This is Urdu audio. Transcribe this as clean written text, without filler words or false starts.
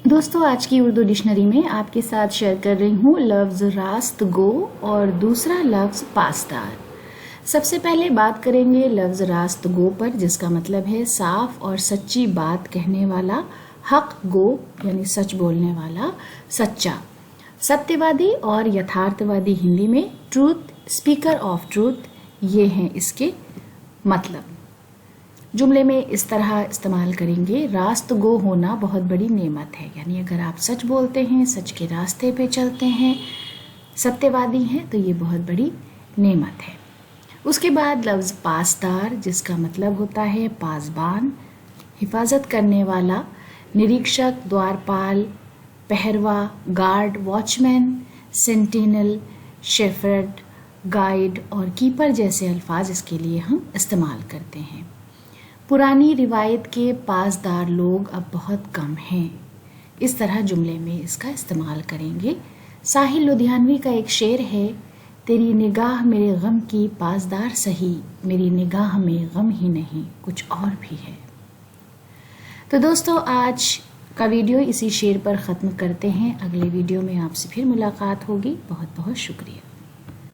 دوستو آج کی اردو ڈکشنری میں آپ کے ساتھ شیئر کر رہی ہوں لفظ راست گو اور دوسرا لفظ پاسدار۔ سب سے پہلے بات کریں گے لفظ راست گو پر، جس کا مطلب ہے صاف اور سچی بات کہنے والا، حق گو یعنی سچ بولنے والا، سچا۔ ستیہ وادی اور یتھارتھ وادی ہندی میں ٹروتھ، اسپیکر آف ٹروتھ، یہ ہیں اس کے مطلب۔ جملے میں اس طرح استعمال کریں گے، راست گو ہونا بہت بڑی نعمت ہے، یعنی اگر آپ سچ بولتے ہیں، سچ کے راستے پہ چلتے ہیں، ستیہ وادی ہیں تو یہ بہت بڑی نعمت ہے۔ اس کے بعد لفظ پاسدار، جس کا مطلب ہوتا ہے پاسبان، حفاظت کرنے والا، نریکشک، دوارپال، پہروا، گارڈ، واچ مین، سینٹینل، شیفرڈ، گائیڈ اور کیپر جیسے الفاظ اس کے لیے ہم استعمال کرتے ہیں۔ پرانی روایت کے پاسدار لوگ اب بہت کم ہیں، اس طرح جملے میں اس کا استعمال کریں گے۔ ساحل لدھیانوی کا ایک شعر ہے، تیری نگاہ میرے غم کی پاسدار سہی، میری نگاہ میں غم ہی نہیں کچھ اور بھی ہے۔ تو دوستو آج کا ویڈیو اسی شعر پر ختم کرتے ہیں، اگلے ویڈیو میں آپ سے پھر ملاقات ہوگی۔ بہت بہت شکریہ۔